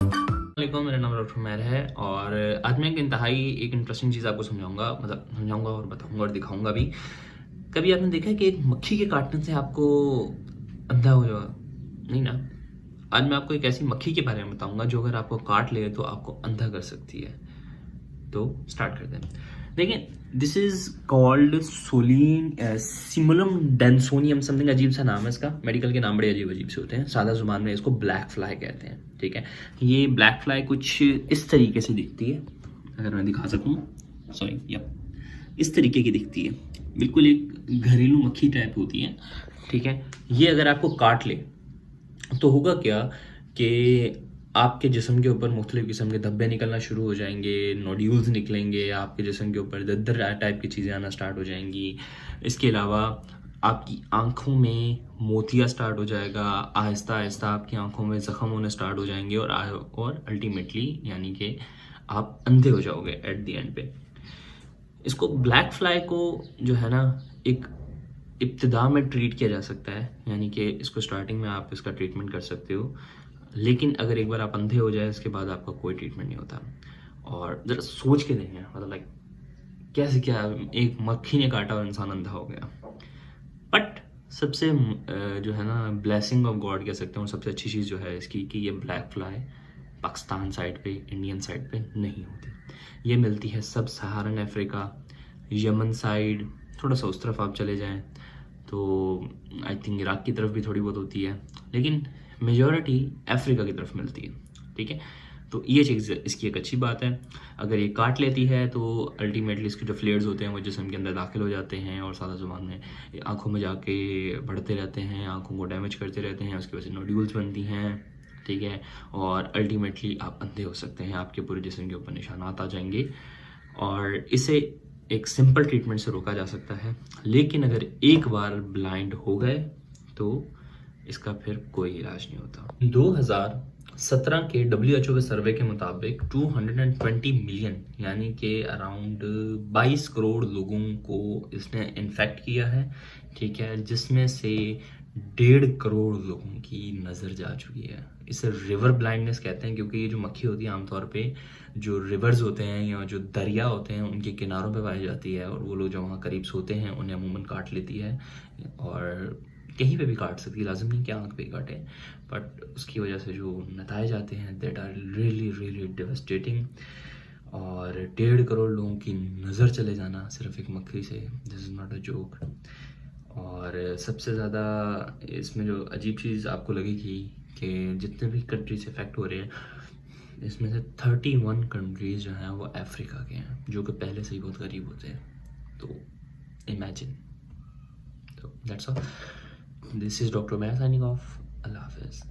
वालेकुम, मेरा नाम डॉक्टर उमैर है और आज मैं एक इंटरेस्टिंग चीज़ आपको समझाऊंगा और बताऊंगा और दिखाऊंगा भी। कभी आपने देखा है कि एक मक्खी के काटने से आपको अंधा हो जाएगा? नहीं ना। आज मैं आपको एक ऐसी मक्खी के बारे में बताऊंगा जो अगर आपको काट ले तो आपको अंधा कर सकती है। तो स्टार्ट करते हैं। देखिए, दिस इज कॉल्ड सोलिन सिमुलम डेंसोनियम, समथिंग अजीब सा नाम है इसका। मेडिकल के नाम बड़े अजीब अजीब से होते हैं। सादा जुबान में इसको ब्लैक फ्लाई कहते हैं। ठीक है, ये ब्लैक फ्लाई कुछ इस तरीके से दिखती है, अगर मैं दिखा सकूं। सॉरी, या इस तरीके की दिखती है, बिल्कुल एक घरेलू मक्खी टाइप होती है। ठीक है, ये अगर आपको काट ले तो होगा क्या कि आपके जिस्म के ऊपर मुख्तलिफ किस्म के धब्बे निकलना शुरू हो जाएंगे, नोड्यूल्स निकलेंगे, आपके जिस्म के ऊपर दद्दर टाइप की चीज़ें आना स्टार्ट हो जाएंगी। इसके अलावा आपकी आंखों में मोतिया स्टार्ट हो जाएगा, आहिस्ता आहिस्ता आपकी आंखों में ज़ख्म होने स्टार्ट हो जाएंगे और अल्टीमेटली यानी कि आप अंधे हो जाओगे एट द एंड पे। इसको ब्लैक फ्लाई को जो है ना, एक इब्तिदा में ट्रीट किया जा सकता है, यानी कि इसको स्टार्टिंग में आप इसका ट्रीटमेंट कर सकते हो। लेकिन अगर एक बार आप अंधे हो जाए इसके बाद आपका कोई ट्रीटमेंट नहीं होता। और ज़रा सोच के देखें, मतलब लाइक कैसे, क्या एक मक्खी ने काटा और इंसान अंधा हो गया। बट सबसे जो है ना, ब्लेसिंग ऑफ गॉड कह सकते हैं, और सबसे अच्छी चीज़ जो है इसकी कि ये ब्लैक फ्लाई पाकिस्तान साइड पे, इंडियन साइड पे नहीं होती। ये मिलती है सब सहारन अफ्रीका, यमन साइड, थोड़ा सा उस तरफ आप चले जाएं तो आई थिंक इराक की तरफ भी थोड़ी बहुत होती है, लेकिन मेजॉरिटी अफ्रीका की तरफ मिलती है। ठीक है, तो ये चीज़ इसकी एक अच्छी बात है। अगर ये काट लेती है तो अल्टीमेटली इसके जो फ्लेयर्स होते हैं वो जिस्म के अंदर दाखिल हो जाते हैं और सादा ज़ुबान में ये आँखों में जाके बढ़ते रहते हैं, आँखों को डैमेज करते रहते हैं, उसकी वजह से नोड्यूल्स बनती हैं। ठीक है, और अल्टीमेटली आप अंधे हो सकते हैं, आपके पूरे जिस्म के ऊपर निशानात आ जाएंगे। और इसे एक सिंपल ट्रीटमेंट से रोका जा सकता है, लेकिन अगर एक बार ब्लाइंड हो गए तो इसका फिर कोई इलाज नहीं होता। 2017 के WHO के सर्वे के मुताबिक 220 मिलियन यानी कि अराउंड 22 करोड़ लोगों को इसने इन्फेक्ट किया है। ठीक है, जिसमें से 1.5 करोड़ लोगों की नज़र जा चुकी है। इसे रिवर ब्लाइंडनेस कहते हैं, क्योंकि ये जो मक्खी होती है आमतौर पे जो रिवर्स होते हैं या जो दरिया होते हैं उनके किनारों पे पाई जाती है, और वो लोग जो वहाँ करीब सोते हैं उन्हें अमूमन काट लेती है, और कहीं पे भी काट सकती है, लाजिम नहीं कि आँख पे काटे। बट उसकी वजह से जो नताइज आते हैं that are really really devastating. और 1.5 करोड़ लोगों की नज़र चले जाना सिर्फ एक मक्खी से, this is not a joke. और सबसे ज़्यादा इसमें जो अजीब चीज़ आपको लगेगी कि जितने भी कंट्रीज इफेक्ट हो रहे हैं इसमें से 31 कंट्रीज़ जो हैं वो अफ्रीका के हैं, जो कि पहले से ही बहुत गरीब होते हैं। तो इमेजिन। तो that's all, this is doctor मैं साइनिंग ऑफ। अल्लाह हाफिज़।